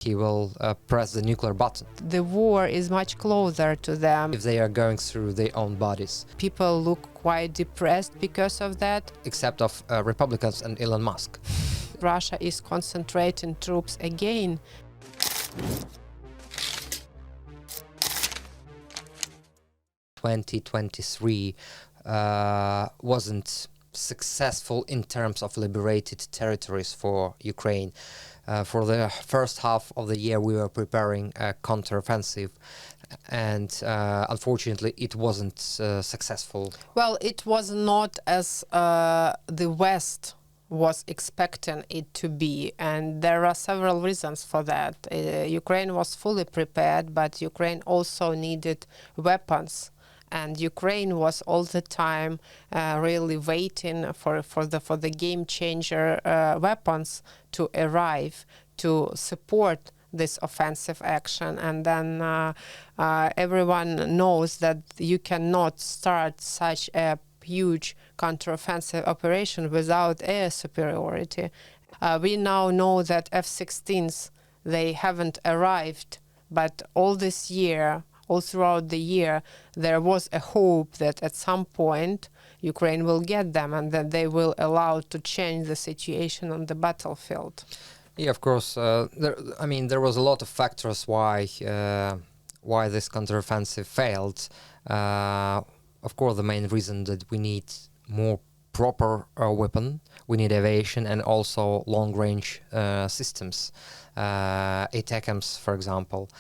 He will press the nuclear button. The war is much closer to them. If they are going through their own bodies. People look quite depressed because of that. Except of Republicans and Elon Musk. Russia is concentrating troops again. (2023) wasn't successful in terms of liberated territories for Ukraine. For the first half of the year we were preparing a counteroffensive, and unfortunately it wasn't successful. Well, it was not as the West was expecting it to be, and there are several reasons for that. Ukraine was fully prepared, but Ukraine also needed weapons. And Ukraine was all the time really waiting for the game changer weapons to arrive to support this offensive action. And then everyone knows that you cannot start such a huge counteroffensive operation without air superiority. We now know that F-16s, they haven't arrived, but all this year, all throughout the year, there was a hope that at some point Ukraine will get them and that they will allow to change the situation on the battlefield. Yeah, of course. There was a lot of factors why this counteroffensive failed. Of course, the main reason that we need more proper weapon, we need aviation and also long-range systems, ATACMS, for example.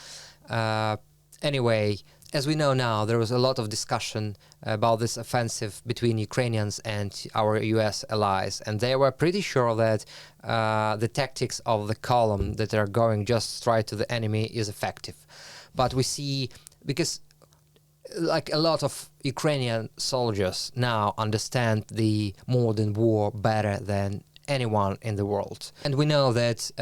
Anyway, as we know now, there was a lot of discussion about this offensive between Ukrainians and our US allies, and they were pretty sure that the tactics of the column that are going just straight to the enemy is effective. But we see, because like a lot of Ukrainian soldiers now understand the modern war better than anyone in the world. And we know that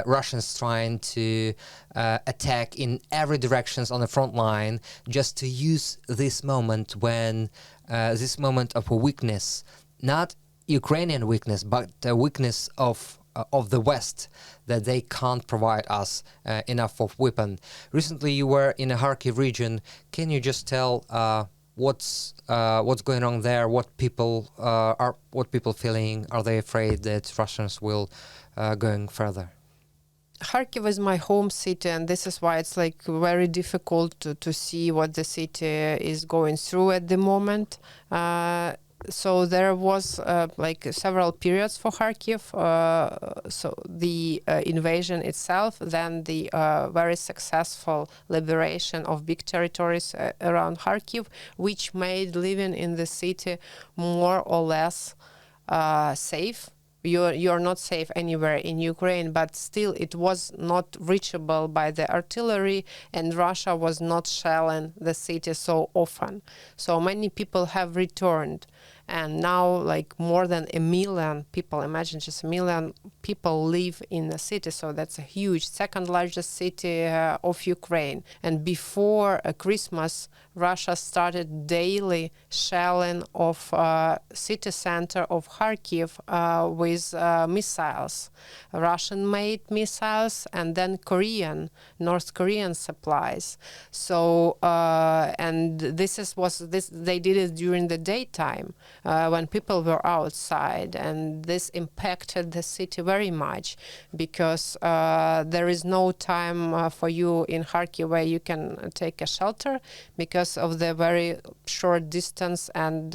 Russians trying to attack in every directions on the front line just to use this moment when this moment of a weakness, not Ukrainian weakness, but the weakness of the West, that they can't provide us enough of weapon. Recently you were in a Kharkiv region. Can you just tell what's going on there? What people feeling? Are they afraid that Russians will going further? Kharkiv is my home city, and this is why it's like very difficult to see what the city is going through at the moment. So there was like several periods for Kharkiv. So the invasion itself, then the very successful liberation of big territories around Kharkiv, which made living in the city more or less safe. You're not safe anywhere in Ukraine, but still it was not reachable by the artillery, and Russia was not shelling the city so often. So many people have returned. And now, like, more than 1 million people, imagine just 1 million people live in the city. So that's a huge, second largest city of Ukraine. And before Christmas, Russia started daily shelling of city center of Kharkiv with missiles, Russian-made missiles, and then North Korean supplies. So and they did it during the daytime. When people were outside, and this impacted the city very much because there is no time for you in Kharkiv where you can take a shelter because of the very short distance, and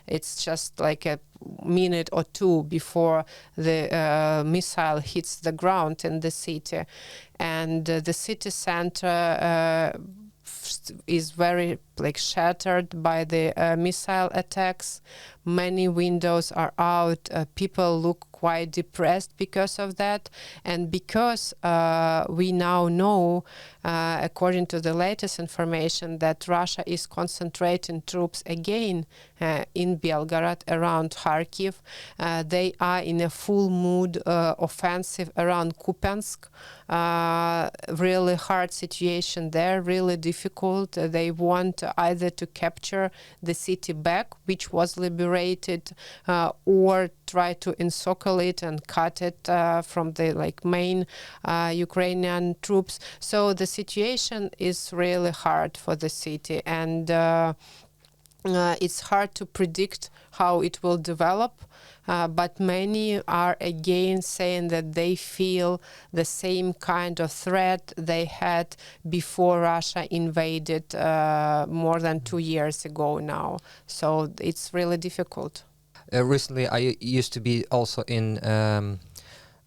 it's just like a minute or two before the missile hits the ground in the city. And the city center is very shattered by the missile attacks. Many windows are out. People look quite depressed because of that. And because we now know, according to the latest information, that Russia is concentrating troops again in Belgorod around Kharkiv. They are in a full mood offensive around Kupiansk. Really hard situation there, really difficult difficult. They want either to capture the city back, which was liberated, or try to encircle it and cut it from the main Ukrainian troops. So the situation is really hard for the city, and it's hard to predict how it will develop. But many are again saying that they feel the same kind of threat they had before Russia invaded more than 2 years ago now. So it's really difficult. Recently, I used to be also in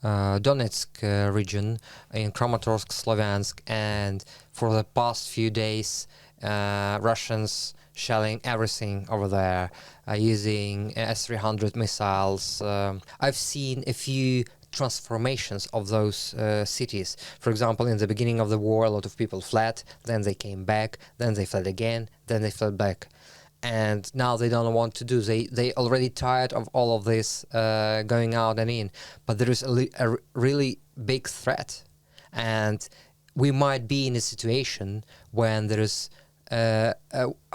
Donetsk region, in Kramatorsk, Sloviansk, and for the past few days, Russians shelling everything over there, using S-300 missiles. I've seen a few transformations of those cities. For example, in the beginning of the war, a lot of people fled, then they came back, then they fled again, then they fled back. And now they don't want to do. They already tired of all of this going out and in. But there is a really big threat, and we might be in a situation when there is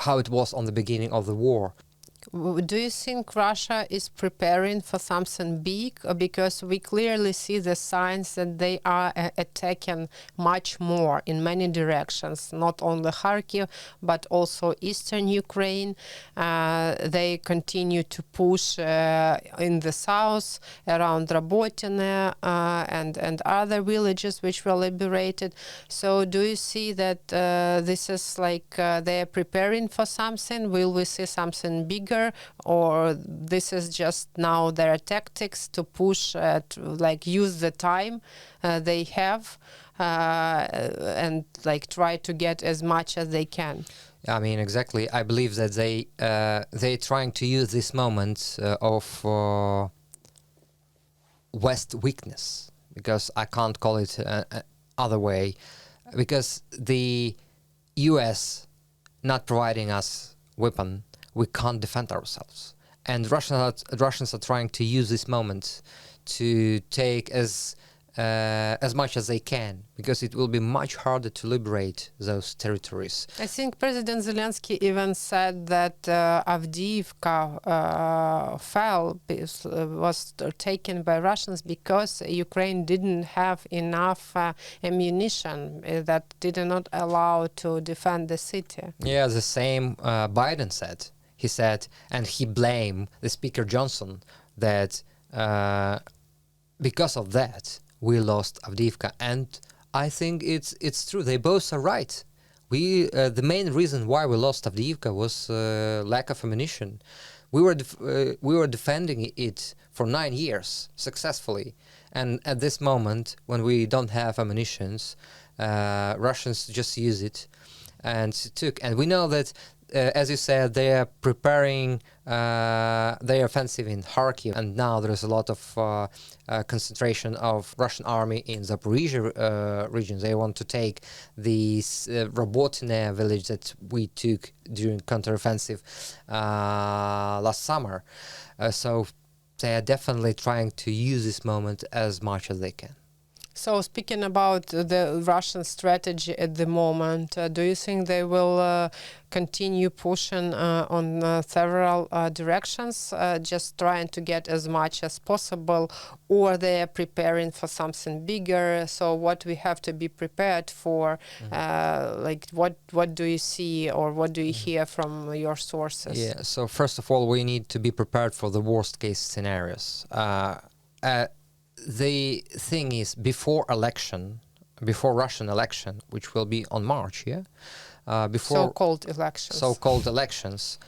how it was on the beginning of the war. Do you think Russia is preparing for something big? Because we clearly see the signs that they are attacking much more in many directions, not only Kharkiv, but also eastern Ukraine. They continue to push in the south, around Robotyne and other villages which were liberated. So do you see that this is they are preparing for something? Will we see something bigger? Or this is just now their tactics to push, to use the time they have and try to get as much as they can? I mean, exactly. I believe that they're trying to use this moment of West weakness, because I can't call it other way, because the US not providing us weapon, we can't defend ourselves. And Russians are trying to use this moment to take as much as they can, because it will be much harder to liberate those territories. I think President Zelensky even said that Avdiivka was taken by Russians because Ukraine didn't have enough ammunition that did not allow to defend the city. Yeah, the same Biden said. He said, and he blamed the Speaker Johnson that because of that we lost Avdiivka, and I think it's true. They both are right. The main reason why we lost Avdiivka was lack of ammunition. We were defending it for 9 years successfully, and at this moment when we don't have ammunitions, Russians just use it and took. And we know that. As you said, they are preparing their offensive in Kharkiv, and now there is a lot of concentration of Russian army in Zaporizhia region. They want to take the Robotyne village that we took during counteroffensive last summer. So they are definitely trying to use this moment as much as they can. So speaking about the Russian strategy at the moment, do you think they will continue pushing on several directions, just trying to get as much as possible, or they are preparing for something bigger? So what we have to be prepared for, what do you see or what do you hear from your sources? Yeah, so first of all, we need to be prepared for the worst case scenarios. The thing is, before Russian election, which will be on March, before so-called elections,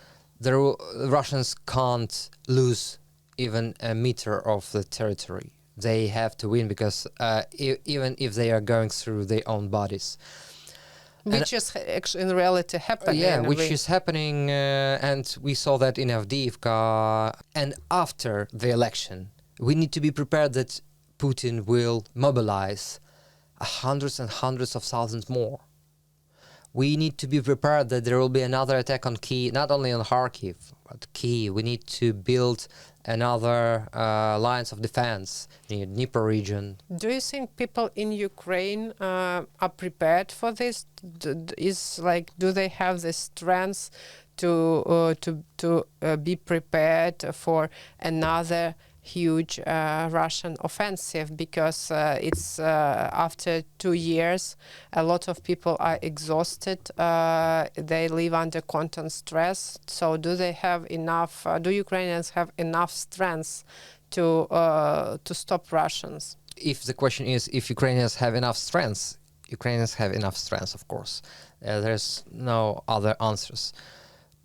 the Russians can't lose even a meter of the territory. They have to win, because even if they are going through their own bodies. Which is actually in reality happening. Yeah, which is happening, and we saw that in Avdiivka. And after the election, we need to be prepared that Putin will mobilize hundreds and hundreds of thousands more. we need to be prepared that there will be another attack on Kyiv, not only on Kharkiv, but Kyiv. We need to build another lines of defense in the Dnieper region. Do you think people in Ukraine are prepared for this? Do they have the strength to be prepared for another huge Russian offensive? Because it's after 2 years, a lot of people are exhausted. They live under constant stress. So do they have enough? Do Ukrainians have enough strength to stop Russians? If the question is if Ukrainians have enough strength, Ukrainians have enough strength, of course. There's no other answers.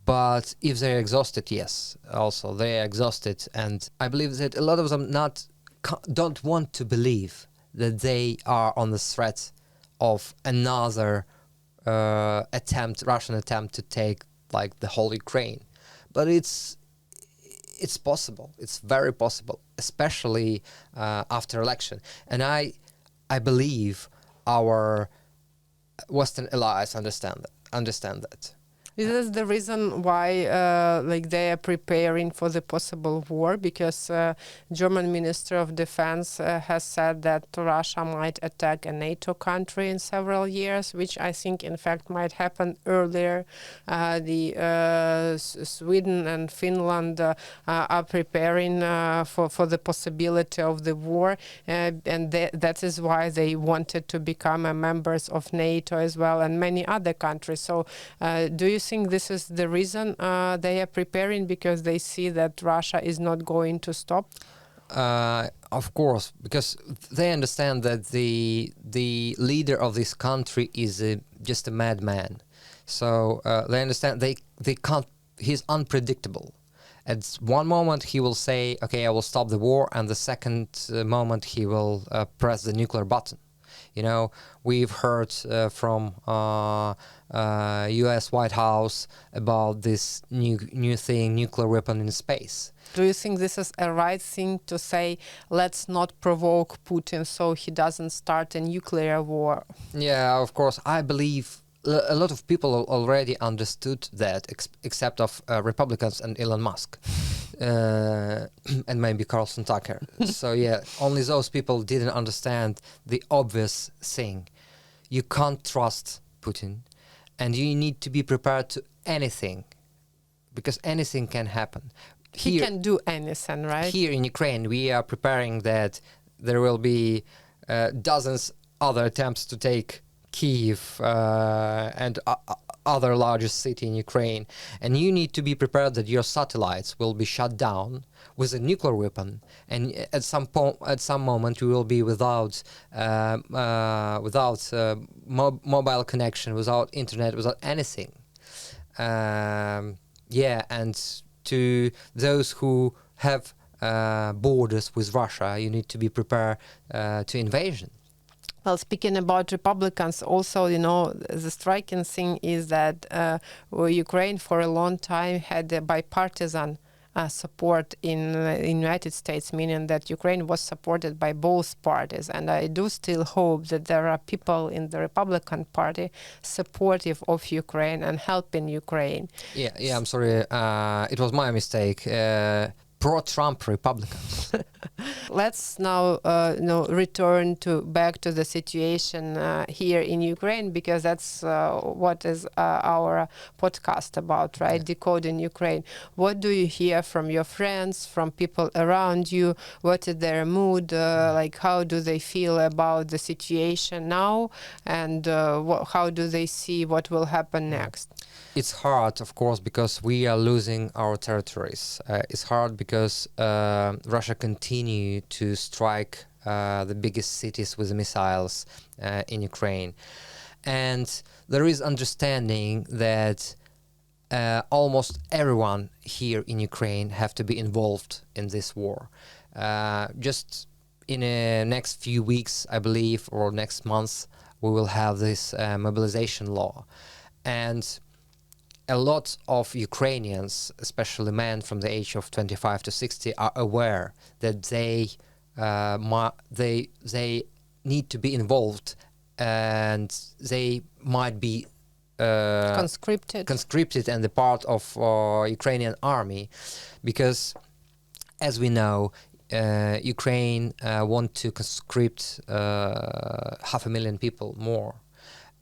But if they're exhausted, yes, also they're exhausted, and I believe that a lot of them don't want to believe that they are on the threat of another Russian attempt to take like the whole Ukraine. But it's possible. It's very possible, especially after election. And I believe our Western allies understand that. Is this the reason why they are preparing for the possible war? Because German Minister of Defense has said that Russia might attack a NATO country in several years, which I think in fact might happen earlier. Sweden and Finland are preparing for the possibility of the war, and that is why they wanted to become members of NATO as well, and many other countries. So do you think this is the reason they are preparing, because they see that Russia is not going to stop? Of course, because they understand that the leader of this country is just a madman. So they understand they can't. He's unpredictable. At one moment he will say, "Okay, I will stop the war," and the second moment he will press the nuclear button. You know, we've heard from U.S. White House about this new thing, nuclear weapon in space. Do you think this is a right thing to say, let's not provoke Putin so he doesn't start a nuclear war? Yeah, of course. I believe a lot of people already understood that, except of Republicans and Elon Musk. And maybe Carlson Tucker. So yeah, only those people didn't understand the obvious thing. You can't trust Putin, and you need to be prepared to anything, because anything can happen. He can do anything, right? Here in Ukraine, we are preparing that there will be dozens other attempts to take Kyiv and other largest city in Ukraine, and you need to be prepared that your satellites will be shut down with a nuclear weapon, and at some moment you will be without mobile connection, without internet, without anything. And to those who have borders with Russia, you need to be prepared to invasion. Well, speaking about Republicans, also, you know, the striking thing is that Ukraine for a long time had a bipartisan support in the United States, meaning that Ukraine was supported by both parties. And I do still hope that there are people in the Republican Party supportive of Ukraine and helping Ukraine. Yeah, I'm sorry. It was my mistake. Pro-Trump Republicans. Let's now return back to the situation here in Ukraine, because that's what is our podcast about, right? Yeah. Decoding Ukraine. What do you hear from your friends, from people around you? What is their mood? How do they feel about the situation now? And how do they see what will happen next? It's hard, of course, because we are losing our territories. It's hard because Russia continue to strike the biggest cities with missiles in Ukraine. And there is understanding that almost everyone here in Ukraine have to be involved in this war. Just in the next few weeks, I believe, or next month, we will have this mobilization law. And a lot of Ukrainians, especially men from the age of 25 to 60, are aware that they need to be involved, and they might be conscripted and the part of Ukrainian army, because as we know, Ukraine want to conscript 500,000 people more.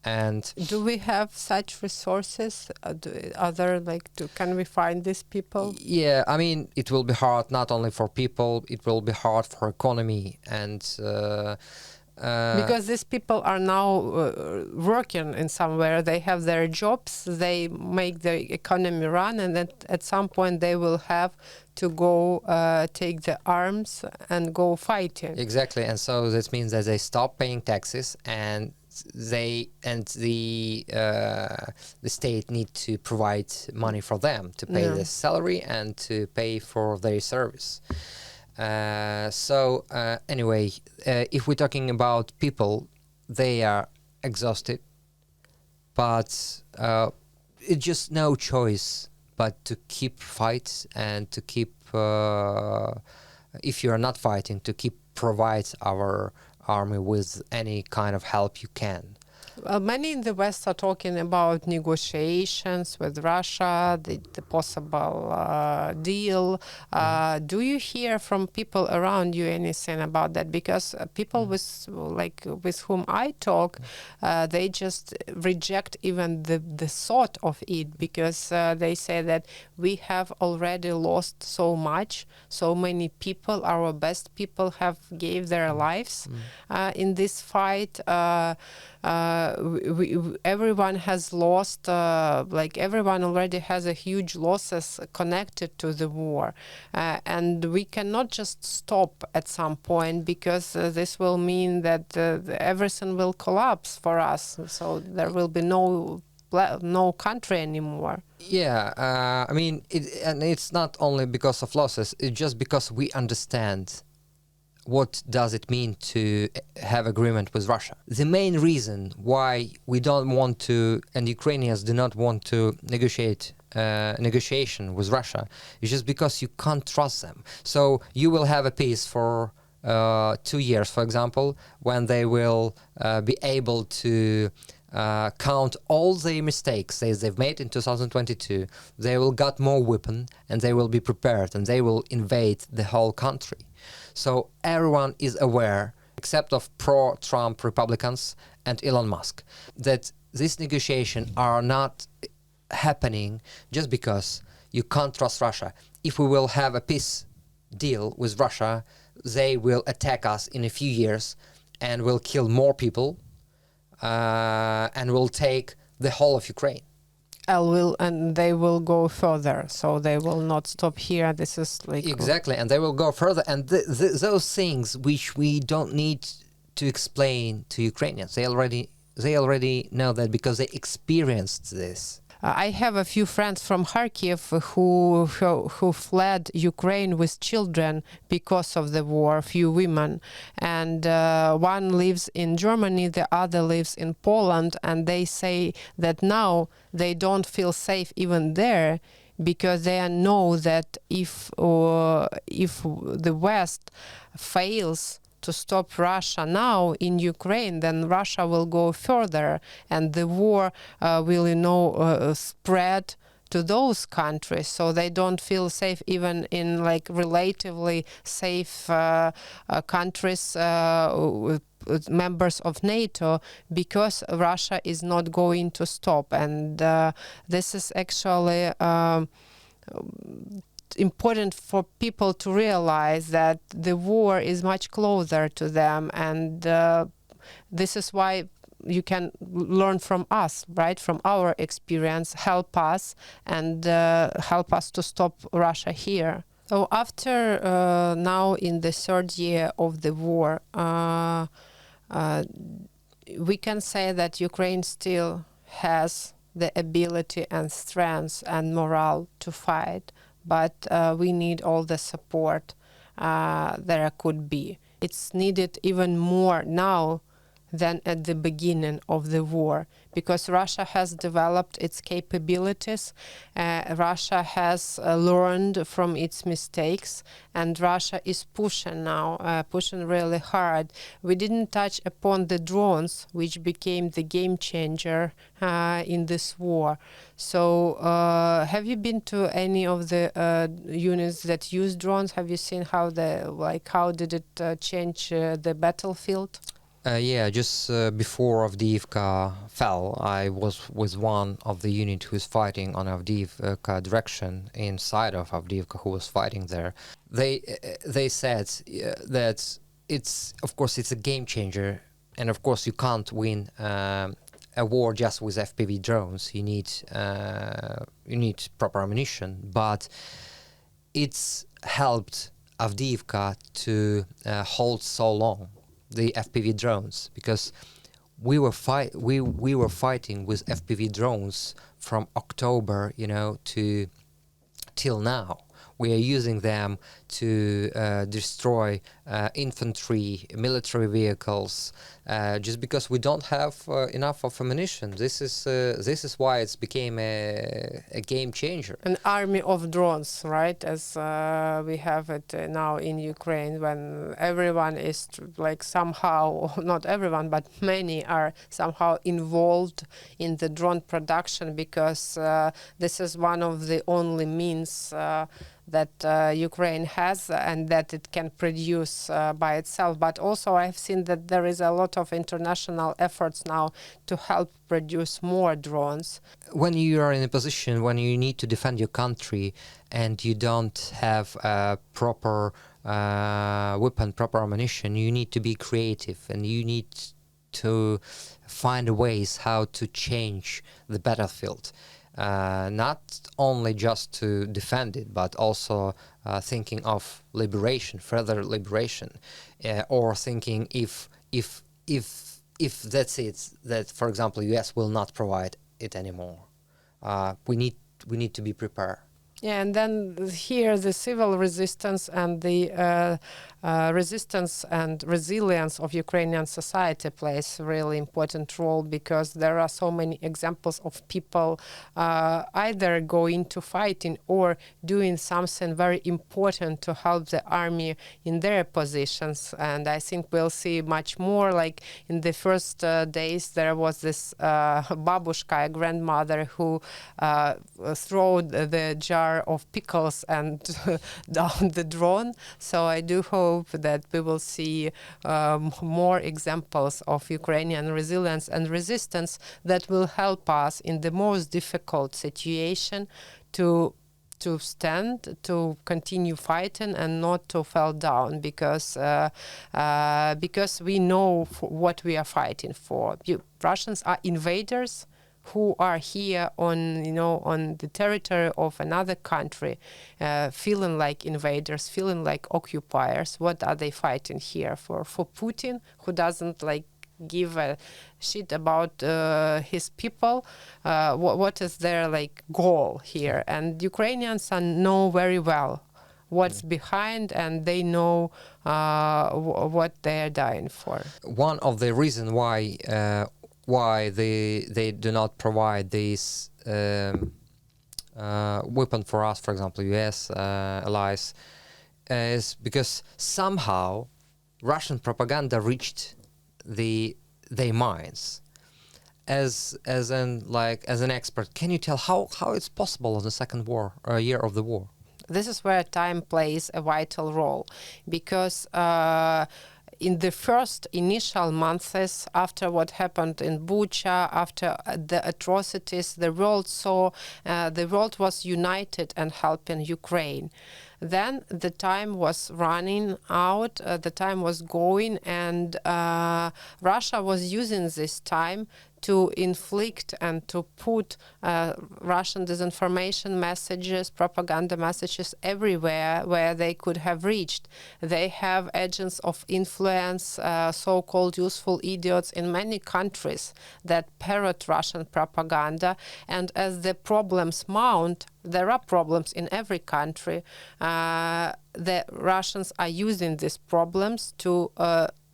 And do we have such resources? Can we find these people? Yeah, I mean, it will be hard not only for people, it will be hard for economy, and because these people are now working in somewhere, they have their jobs, they make the economy run, and then at some point they will have to go take the arms and go fighting. Exactly, and so this means that they stop paying taxes, and the state need to provide money for them to pay the salary and to pay for their service. Anyway, if we're talking about people, they are exhausted, but it's just no choice but to keep fight and to keep, if you are not fighting, to keep provide our army with any kind of help you can. Well, many in the West are talking about negotiations with Russia, the possible deal. Do you hear from people around you anything about that? Because people with whom I talk, they just reject even the thought of it, because they say that we have already lost so much. So many people, our best people, have gave their lives in this fight. Everyone has lost, everyone already has a huge losses connected to the war, and we cannot just stop at some point, because this will mean that everything will collapse for us, so there will be no country anymore. Yeah, I mean, it's not only because of losses, it's just because we understand what does it mean to have agreement with Russia. The main reason why we don't want to, and Ukrainians do not want to negotiation with Russia, is just because you can't trust them. So you will have a peace for 2 years, for example, when they will be able to count all the mistakes they've made in 2022. They will get more weapon, and they will be prepared, and they will invade the whole country. So everyone is aware, except of pro-Trump Republicans and Elon Musk, that these negotiations are not happening just because you can't trust Russia. If we will have a peace deal with Russia, they will attack us in a few years and will kill more people and will take the whole of Ukraine. And they will go further, so they will not stop here. This is exactly, and they will go further, and those things which we don't need to explain to Ukrainians, they already know that, because they experienced this. I have a few friends from Kharkiv who fled Ukraine with children because of the war, a few women. And one lives in Germany, the other lives in Poland, and they say that now they don't feel safe even there, because they know that if the West fails to stop Russia now in Ukraine, then Russia will go further, and the war will, spread to those countries. So they don't feel safe even in relatively safe countries, members of NATO, because Russia is not going to stop. And this is actually important for people to realize that the war is much closer to them, and this is why you can learn from us, right, from our experience, help us, and help us to stop Russia here. So after now in the third year of the war, we can say that Ukraine still has the ability and strength and morale to fight, but we need all the support there could be. It's needed even more now than at the beginning of the war, because Russia has developed its capabilities, Russia has learned from its mistakes, and Russia is pushing now, pushing really hard. We didn't touch upon the drones, which became the game changer in this war. So have you been to any of the units that use drones? Have you seen how did it change the battlefield? Yeah, just before Avdiivka fell, I was with one of the unit who was fighting on Avdiivka direction inside of Avdiivka, who was fighting there. They said that of course it's a game changer, and of course you can't win a war just with FPV drones. You need proper ammunition, but it's helped Avdiivka to hold so long, the FPV drones, because we were fighting with FPV drones from October, to till now. We are using them to destroy infantry, military vehicles, just because we don't have enough of ammunition. This is why it's became a game changer. An army of drones, right? As we have it now in Ukraine, when everyone is somehow, not everyone, but many are somehow involved in the drone production, because this is one of the only means that Ukraine has and that it can produce by itself. But also I've seen that there is a lot of international efforts now to help produce more drones. When you are in a position when you need to defend your country and you don't have a proper weapon, proper ammunition, you need to be creative and you need to find ways how to change the battlefield. Not only just to defend it, but also thinking of liberation, further liberation, or thinking if that's it, that for example US will not provide it anymore, we need to be prepared. Yeah, and then here the civil resistance and the resistance and resilience of Ukrainian society plays a really important role, because there are so many examples of people either going to fighting or doing something very important to help the army in their positions. And I think we'll see much more. Like in the first days, there was this babushka, a grandmother, who threw the jar of pickles and down the drone. So I do hope that we will see more examples of Ukrainian resilience and resistance that will help us in the most difficult situation to stand, to continue fighting and not to fall down, because we know what we are fighting for. Russians are invaders who are here on the territory of another country, feeling like invaders, feeling like occupiers. What are they fighting here for? For Putin, who doesn't give a shit about his people? What is their goal here? And Ukrainians know very well what's behind, and they know what they are dying for. One of the reasons why they do not provide this weapon for us, for example, US allies, is because somehow Russian propaganda reached their minds. As an expert, can you tell how it's possible in the second year of the war? This is where time plays a vital role, because in the first initial months after what happened in Bucha, after the atrocities, the world was united and helping Ukraine. Then the time was running out, the time was going, and Russia was using this time to inflict and to put Russian disinformation messages, propaganda messages everywhere where they could have reached. They have agents of influence, so-called useful idiots in many countries that parrot Russian propaganda. And as the problems mount, there are problems in every country. The Russians are using these problems to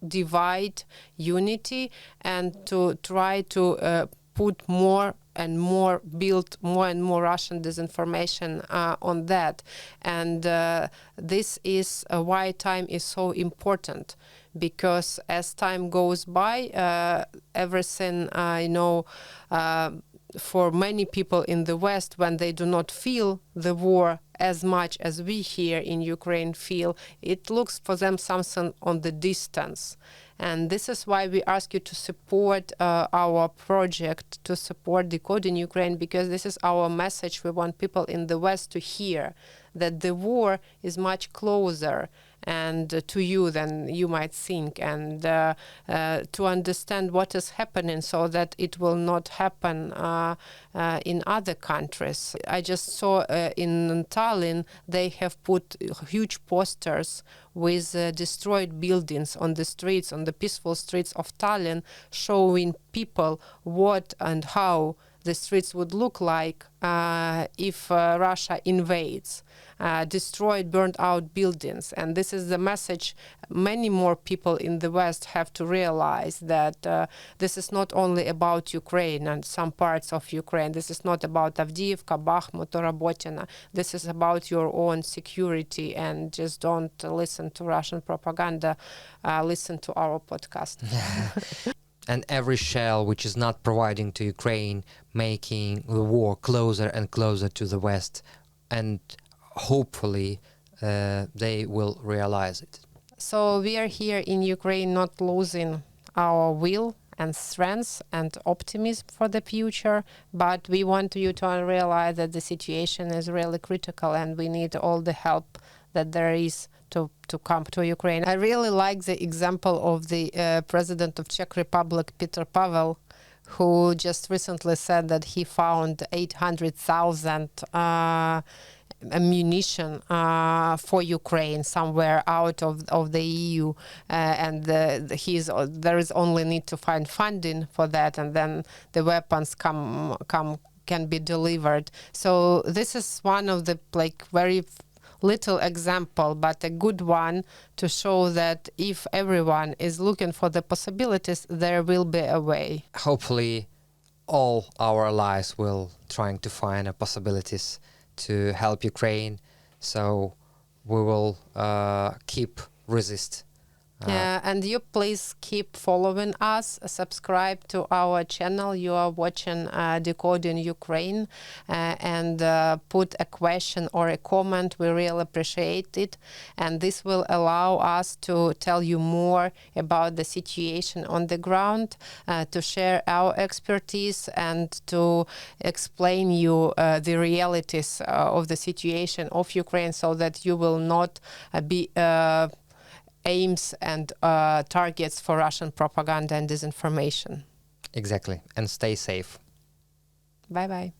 divide unity and to try to put more and more, build more and more Russian disinformation on that. And this is why time is so important, because as time goes by, everything, for many people in the West, when they do not feel the war as much as we here in Ukraine feel, it looks for them something on the distance. And this is why we ask you to support our project, to support Decoding Ukraine, because this is our message. We want people in the West to hear that the war is much closer and to you than you might think, and to understand what is happening so that it will not happen in other countries. I just saw in Tallinn they have put huge posters with destroyed buildings on the streets, on the peaceful streets of Tallinn, showing people what and how the streets would look like if Russia invades. Destroyed, burned out buildings. And this is the message many more people in the West have to realize, that this is not only about Ukraine and some parts of Ukraine. This is not about Avdiivka, Bakhmut, or Robotyne. This is about your own security, and just don't listen to Russian propaganda. Listen to our podcast. And every shell which is not providing to Ukraine, making the war closer and closer to the West, and hopefully they will realize it. So we are here in Ukraine not losing our will and strength and optimism for the future, but we want you to realize that the situation is really critical and we need all the help that there is to come to Ukraine. I really like the example of the president of Czech Republic, Petr Pavel, who just recently said that he found 800,000 ammunition for Ukraine somewhere out of the EU, and there is only need to find funding for that, and then the weapons can be delivered. So this is one of the very little example, but a good one to show that if everyone is looking for the possibilities, there will be a way. Hopefully all our allies will trying to find possibilities to help Ukraine, so we will keep resist. And you please keep following us, subscribe to our channel. You are watching Decoding Ukraine, and put a question or a comment. We really appreciate it, and this will allow us to tell you more about the situation on the ground, to share our expertise and to explain you the realities of the situation of Ukraine, so that you will not be aims and targets for Russian propaganda and disinformation. Exactly. And stay safe. Bye-bye.